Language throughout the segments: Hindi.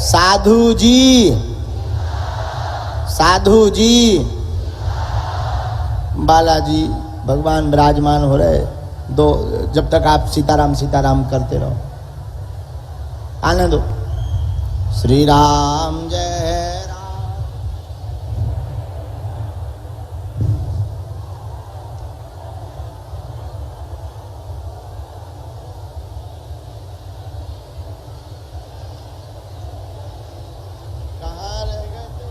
साधु जी, साधु जी। बालाजी भगवान विराजमान हो रहे दो, जब तक आप सीताराम सीताराम करते रहो। आने दो। श्री राम जय राम। कहाँ रह गए थे?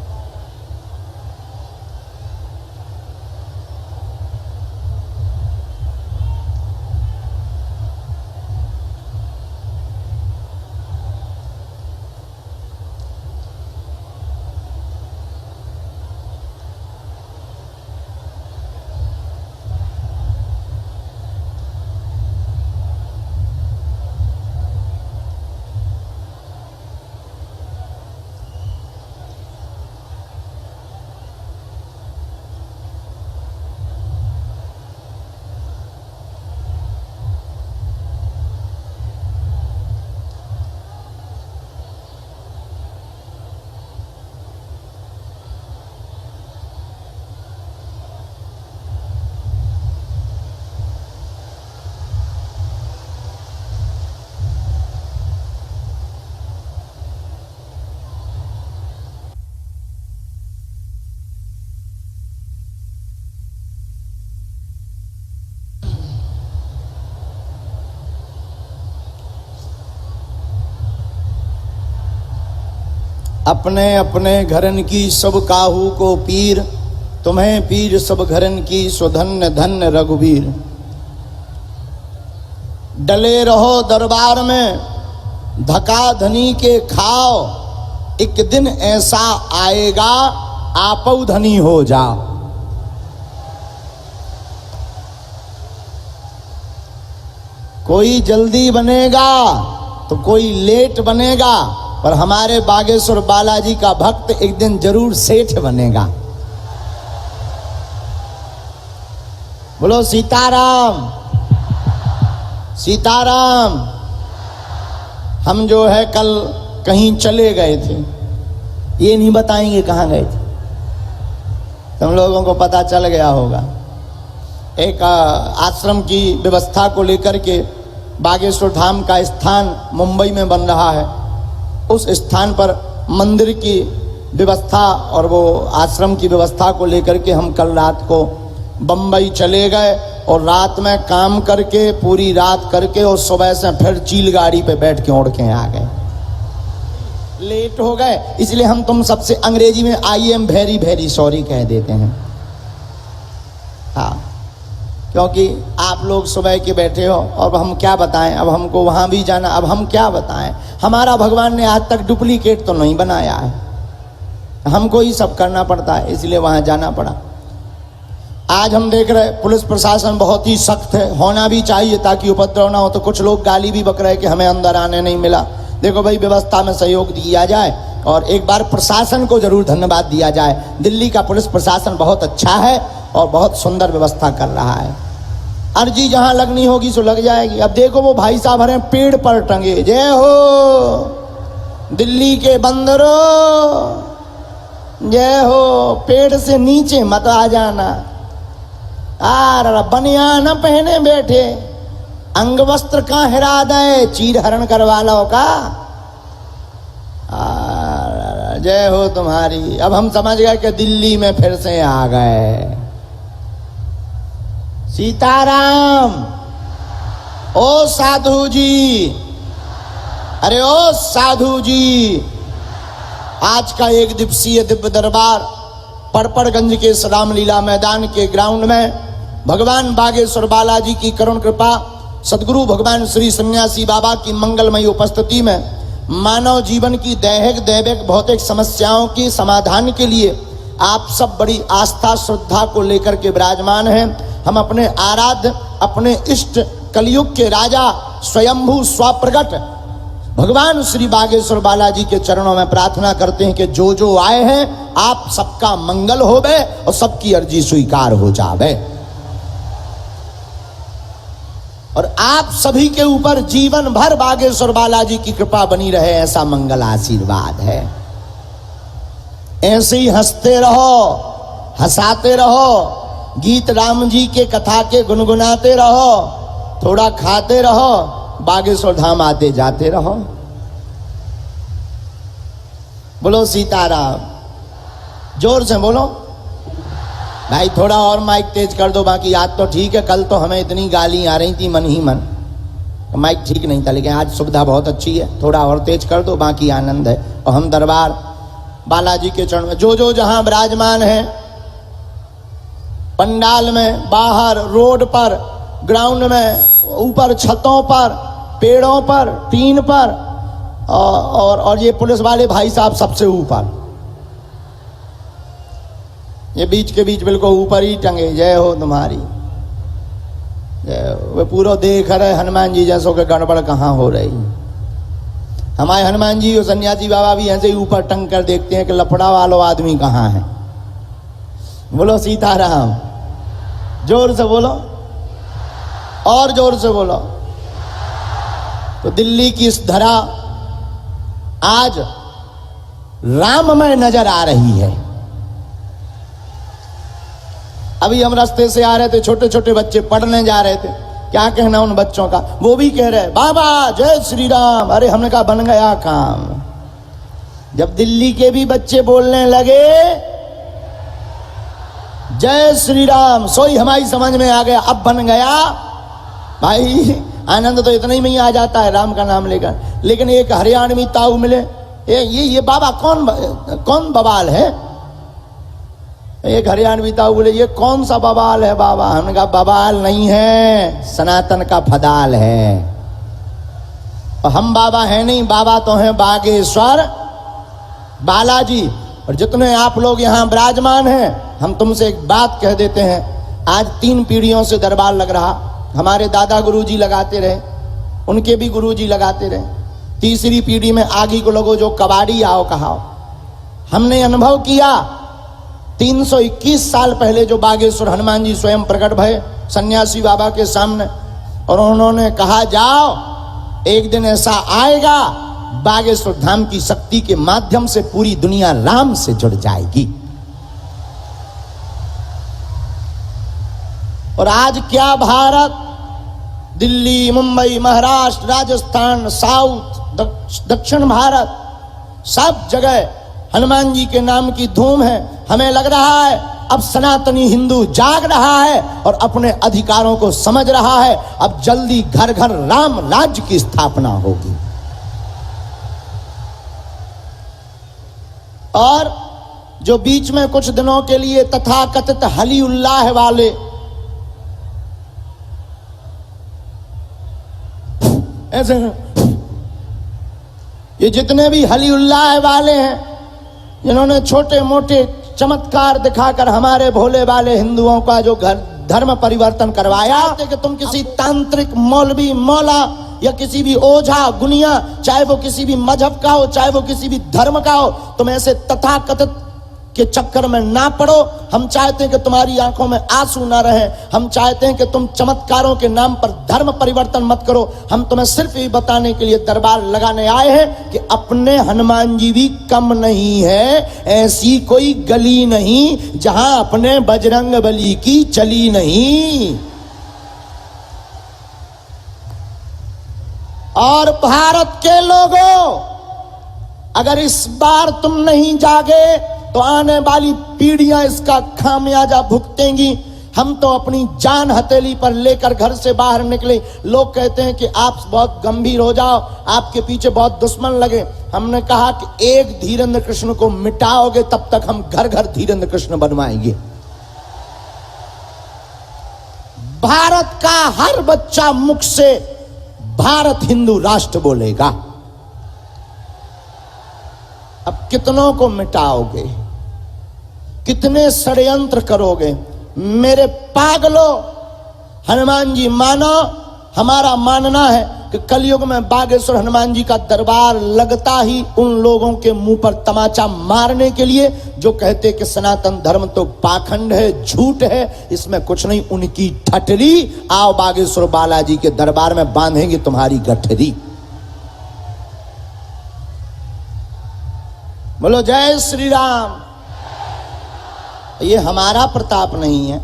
अपने अपने घरन की सब काहू को पीर, तुम्हें पीर सब घरन की स्वधन्य धन्य रघुवीर। डले रहो दरबार में धका धनी के खाओ, एक दिन ऐसा आएगा आपौ धनी हो जाओ। कोई जल्दी बनेगा तो कोई लेट बनेगा, पर हमारे बागेश्वर बालाजी का भक्त एक दिन जरूर सेठ बनेगा। बोलो सीताराम सीताराम। हम जो है कल कहीं चले गए थे, ये नहीं बताएंगे कहाँ गए थे, तुम लोगों को पता चल गया होगा। एक आश्रम की व्यवस्था को लेकर के बागेश्वर धाम का स्थान मुंबई में बन रहा है। उस स्थान पर मंदिर की व्यवस्था और वो आश्रम की व्यवस्था को लेकर के हम कल रात को बम्बई चले गए और रात में काम करके पूरी रात करके और सुबह से फिर चील गाड़ी पे बैठ के उड़ के आ गए। लेट हो गए, इसलिए हम तुम सबसे अंग्रेजी में I am very very sorry कह देते हैं। हाँ, क्योंकि आप लोग सुबह के बैठे हो और हम क्या बताएं, अब हमको वहाँ भी जाना, अब हम क्या बताएं। हमारा भगवान ने आज तक डुप्लीकेट तो नहीं बनाया है, हमको ही सब करना पड़ता है, इसलिए वहाँ जाना पड़ा। आज हम देख रहे पुलिस प्रशासन बहुत ही सख्त है, होना भी चाहिए ताकि उपद्रव ना हो। तो कुछ लोग गाली भी बक रहे कि हमें अंदर आने नहीं मिला। देखो भाई, व्यवस्था में सहयोग दिया जाए और एक बार प्रशासन को जरूर धन्यवाद दिया जाए। दिल्ली का पुलिस प्रशासन बहुत अच्छा है और बहुत सुंदर व्यवस्था कर रहा है। अर्जी जहां लगनी होगी सो लग जाएगी। अब देखो वो भाई साहब हरे पेड़ पर टंगे, जय हो दिल्ली के बंदरों, जय हो। पेड़ से नीचे मत आ जाना। बनियान पहने बैठे, अंग वस्त्र का हिरा दे, चीर हरण करवा लो का। जय हो तुम्हारी। अब हम समझ गए कि दिल्ली में फिर से आ गए। सीताराम। ओ साधु जी, अरे ओ साधु जी, आज का एक दिवसीय दिव्य दरबार पड़पड़गंज के रामलीला मैदान के ग्राउंड में भगवान बागेश्वर बालाजी की करुण कृपा, सदगुरु भगवान श्री सन्यासी बाबा की मंगलमयी उपस्थिति में मानव जीवन की दैहिक दैविक भौतिक समस्याओं के समाधान के लिए आप सब बड़ी आस्था श्रद्धा को लेकर के विराजमान हैं। हम अपने आराध्य, अपने इष्ट, कलयुग के राजा, स्वयंभू स्वप्रगट भगवान श्री बागेश्वर बालाजी के चरणों में प्रार्थना करते हैं कि जो जो आए हैं आप सबका मंगल होवे और सबकी अर्जी स्वीकार हो जावे। और आप सभी के ऊपर जीवन भर बागेश्वर बालाजी की कृपा बनी रहे, ऐसा मंगल आशीर्वाद है। ऐसे ही हंसते रहो, हंसाते रहो, गीत राम जी के कथा के गुनगुनाते रहो, थोड़ा खाते रहो, बागेश्वर धाम आते जाते रहो। बोलो सीताराम, जोर से बोलो भाई, थोड़ा और माइक तेज कर दो। बाकी आज तो ठीक है, कल तो हमें इतनी गाली आ रही थी मन ही मन, तो माइक ठीक नहीं था, लेकिन आज सुविधा बहुत अच्छी है, थोड़ा और तेज कर दो, बाकी आनंद है। और हम दरबार बालाजी के चरण में जो जहां विराजमान है, पंडाल में, बाहर, रोड पर, ग्राउंड में, ऊपर छतों पर, पेड़ों पर, टीन पर, और ये पुलिस वाले भाई साहब सबसे ऊपर, ये बीच के बीच बिल्कुल ऊपर ही टंगे, जय हो तुम्हारी। वे पूरा देख रहे हनुमान जी जैसों के गड़बड़ कहाँ हो रही। हमारे हनुमान जी और सन्यासी बाबा भी ऐसे ही ऊपर टंग कर देखते हैं कि लफड़ा वालों आदमी कहाँ है। बोलो सीताराम, जोर से बोलो, और जोर से बोलो। तो दिल्ली की इस धरा आज राममय नजर आ रही है। अभी हम रास्ते से आ रहे थे, छोटे छोटे बच्चे पढ़ने जा रहे थे, क्या कहना उन बच्चों का, वो भी कह रहे बाबा जय श्री राम। अरे हमने कहा बन गया काम। जब दिल्ली के भी बच्चे बोलने लगे जय श्री राम, सोई हमारी समझ में आ गया, अब बन गया भाई। आनंद तो इतना ही में ही आ जाता है राम का नाम लेकर। लेकिन एक हरियाणवी ताऊ मिले, ये बाबा कौन बवाल है। एक हरियाणवी ताऊ बोले ये कौन सा बवाल है बाबा। हमने कहा बवाल नहीं है, सनातन का फदाल है। और हम बाबा है नहीं, बाबा तो हैं बागेश्वर बालाजी। और जितने आप लोग यहाँ विराजमान हैं, हम तुमसे एक बात कह देते हैं, आज 3 पीढ़ियों से दरबार लग रहा। हमारे दादा गुरुजी लगाते रहे, उनके भी गुरुजी लगाते रहे, तीसरी पीढ़ी में आगे को लोगों जो कबाड़ी आओ कहाओ। हमने अनुभव किया 321 साल पहले जो बागेश्वर हनुमान जी स्वयं प्रकट भये सन्यासी बाबा के सामने, और उन्होंने कहा जाओ एक दिन ऐसा आएगा बागेश्वर धाम की शक्ति के माध्यम से पूरी दुनिया राम से जुड़ जाएगी। और आज क्या भारत, दिल्ली, मुंबई, महाराष्ट्र, राजस्थान, साउथ, दक्षिण भारत, सब जगह हनुमान जी के नाम की धूम है। हमें लग रहा है अब सनातनी हिंदू जाग रहा है और अपने अधिकारों को समझ रहा है। अब जल्दी घर घर राम राज्य की स्थापना होगी। और जो बीच में कुछ दिनों के लिए तथाकथित हली उल्लाह वाले, ऐसे ये जितने भी हली उल्लाह वाले हैं, जिन्होंने छोटे मोटे चमत्कार दिखाकर हमारे भोले वाले हिंदुओं का जो धर्म परिवर्तन करवाया, कि तुम किसी तांत्रिक मौलवी मौला या किसी भी ओझा गुनिया, चाहे वो किसी भी मजहब का हो, चाहे वो किसी भी धर्म का हो, तुम ऐसे तथाकथित के चक्कर में ना पड़ो। हम चाहते हैं कि तुम्हारी आंखों में आंसू ना रहे। हम चाहते हैं कि तुम चमत्कारों के नाम पर धर्म परिवर्तन मत करो। हम तुम्हें सिर्फ ये बताने के लिए दरबार लगाने आए हैं कि अपने हनुमान जी भी कम नहीं है। ऐसी कोई गली नहीं जहां अपने बजरंग बली की चली नहीं। और भारत के लोगों, अगर इस बार तुम नहीं जागे तो आने वाली पीढ़ियां इसका खामियाजा भुगतेंगी। हम तो अपनी जान हथेली पर लेकर घर से बाहर निकले। लोग कहते हैं कि आप बहुत गंभीर हो जाओ, आपके पीछे बहुत दुश्मन लगे। हमने कहा कि एक धीरेन्द्र कृष्ण को मिटाओगे तब तक हम घर घर धीरेन्द्र कृष्ण बनवाएंगे। भारत का हर बच्चा मुख से भारत हिंदू राष्ट्र बोलेगा। अब कितनों को मिटाओगे, कितने षड्यंत्र करोगे। मेरे पागलों, हनुमान जी मानो, हमारा मानना है कि कलयुग में बागेश्वर हनुमान जी का दरबार लगता ही उन लोगों के मुंह पर तमाचा मारने के लिए जो कहते कि सनातन धर्म तो पाखंड है, झूठ है, इसमें कुछ नहीं। उनकी ठटरी आओ बागेश्वर बालाजी के दरबार में बांधेंगे तुम्हारी गठरी। बोलो जय श्री राम। ये हमारा प्रताप नहीं है,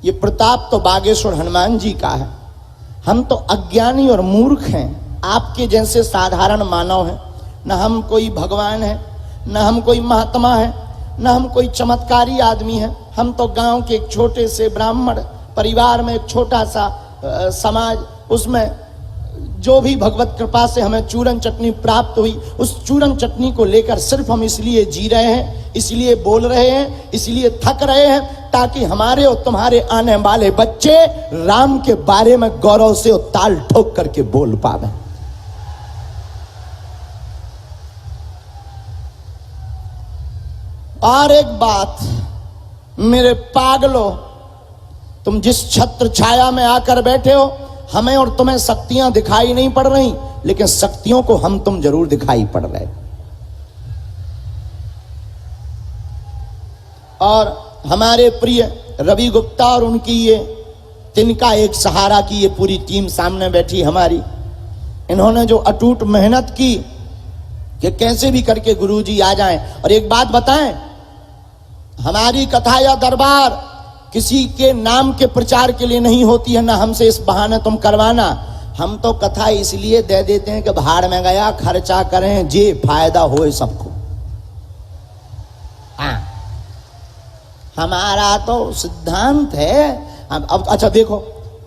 ये प्रताप तो बागेश्वर हनुमान जी का है। हम तो अज्ञानी और मूर्ख हैं, आपके जैसे साधारण मानव हैं। न हम कोई भगवान है, न हम कोई महात्मा है, न हम कोई चमत्कारी आदमी है। हम तो गांव के एक छोटे से ब्राह्मण परिवार में एक छोटा सा समाज, उसमें जो भी भगवत कृपा से हमें चूरन चटनी प्राप्त हुई, उस चूरन चटनी को लेकर सिर्फ हम इसलिए जी रहे हैं, इसलिए बोल रहे हैं, इसलिए थक रहे हैं, ताकि हमारे और तुम्हारे आने वाले बच्चे राम के बारे में गौरव से ताल ठोक करके बोल पावे। और एक बात मेरे पागलों, तुम जिस छत्र छाया में आकर बैठे हो, हमें और तुम्हें शक्तियां दिखाई नहीं पड़ रही, लेकिन शक्तियों को हम तुम जरूर दिखाई पड़ रहे। और हमारे प्रिय रवि गुप्ता और उनकी ये तिनका एक सहारा की ये पूरी टीम सामने बैठी हमारी, इन्होंने जो अटूट मेहनत की कि कैसे भी करके गुरुजी आ जाएं। और एक बात बताएं, हमारी कथा या दरबार किसी के नाम के प्रचार के लिए नहीं होती है, ना हमसे इस बहाने तुम करवाना। हम तो कथा इसलिए दे देते हैं कि भाड़ में गया खर्चा करें, जे फायदा होए सबको। हाँ, हमारा तो सिद्धांत है। अब अच्छा देखो,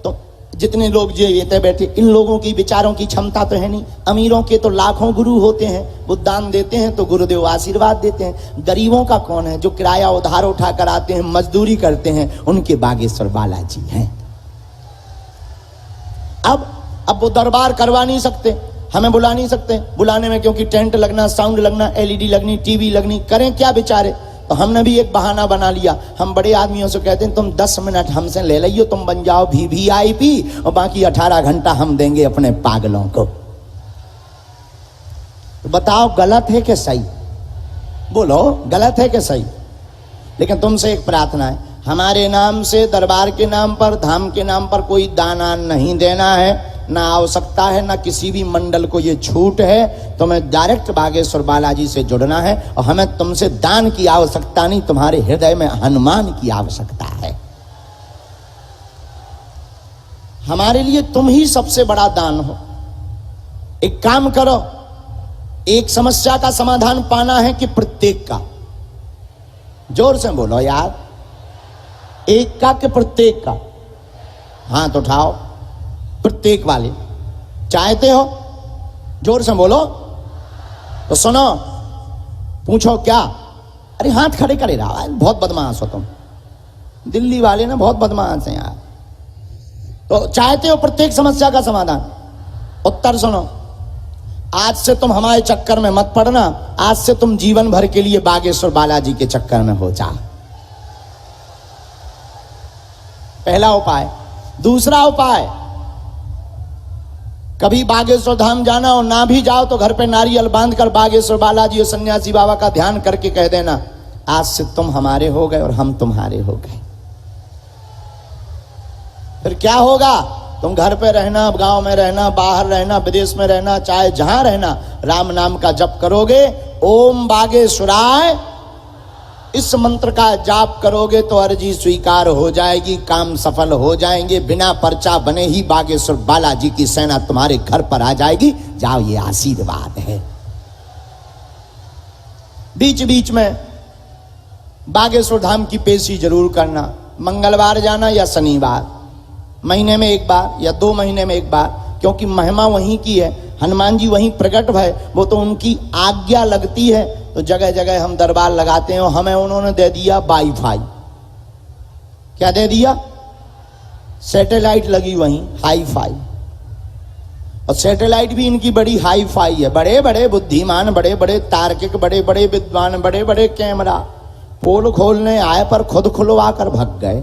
तो जितने लोग जो ये बैठे, इन लोगों की विचारों की क्षमता तो है नहीं। अमीरों के तो लाखों गुरु होते हैं, वो दान देते हैं तो गुरुदेव आशीर्वाद देते हैं। गरीबों का कौन है? जो किराया उधार उठा कर आते हैं, मजदूरी करते हैं, उनके बागेश्वर बालाजी हैं। अब वो दरबार करवा नहीं सकते, हमें बुला नहीं सकते। बुलाने में क्योंकि टेंट लगना, साउंड लगना, एलईडी लगनी, टीवी लगनी, करें क्या बेचारे। तो हमने भी एक बहाना बना लिया। हम बड़े आदमियों से कहते हैं तुम 10 मिनट हमसे ले लियो, तुम बन जाओ VIP, और बाकी 18 घंटा हम देंगे अपने पागलों को। तो बताओ गलत है कि सही? बोलो गलत है कि सही? लेकिन तुमसे एक प्रार्थना है, हमारे नाम से, दरबार के नाम पर, धाम के नाम पर कोई दाना नहीं देना है, ना आवश्यकता है, ना किसी भी मंडल को ये छूट है। तुम्हें डायरेक्ट बागेश्वर बालाजी से जुड़ना है, और हमें तुमसे दान की आवश्यकता नहीं, तुम्हारे हृदय में हनुमान की आवश्यकता है। हमारे लिए तुम ही सबसे बड़ा दान हो। एक काम करो, एक समस्या का समाधान पाना है कि प्रत्येक का? जोर से बोलो यार, एक का कि प्रत्येक का? हाथ उठाओ, प्रत्येक वाले चाहते हो? जोर से बोलो। तो सुनो, पूछो क्या? अरे हाथ खड़े करे रहा है, बहुत बदमाश हो तुम। दिल्ली वाले ना बहुत बदमाश हैं यार। तो चाहते हो प्रत्येक समस्या का समाधान? उत्तर सुनो, आज से तुम हमारे चक्कर में मत पड़ना, आज से तुम जीवन भर के लिए बागेश्वर बालाजी के चक्कर में हो जा। पहला उपाय। दूसरा उपाय, कभी बागेश्वर धाम जाना और ना भी जाओ तो घर पे नारियल बांधकर बागेश्वर बालाजी और सन्यासी बाबा का ध्यान करके कह देना, आज से तुम हमारे हो गए और हम तुम्हारे हो गए। फिर क्या होगा? तुम घर पे रहना, गांव में रहना, बाहर रहना, विदेश में रहना, चाहे जहां रहना, राम नाम का जप करोगे। ओम बागेश्वराय, इस मंत्र का जाप करोगे तो अर्जी स्वीकार हो जाएगी, काम सफल हो जाएंगे। बिना पर्चा बने ही बागेश्वर बालाजी की सेना तुम्हारे घर पर आ जाएगी। जाओ, ये आशीर्वाद है। बीच बीच में बागेश्वर धाम की पेशी जरूर करना। मंगलवार जाना या शनिवार, महीने में एक बार या 2 महीने में एक बार, क्योंकि महिमा वहीं की है, हनुमान जी वहीं प्रकट भय, वो तो उनकी आज्ञा लगती है। तो जगह जगह हम दरबार लगाते हैं, और हमें उन्होंने दे दिया वाईफाई। क्या दे दिया? सैटेलाइट लगी वहीं, हाई फाई। और सैटेलाइट भी इनकी बड़ी हाई फाई है। बड़े बड़े बुद्धिमान, बड़े बड़े तार्किक, बड़े बड़े विद्वान, बड़े बड़े कैमरा। पोल खोलने आए पर खुद खुलवा कर भग गए।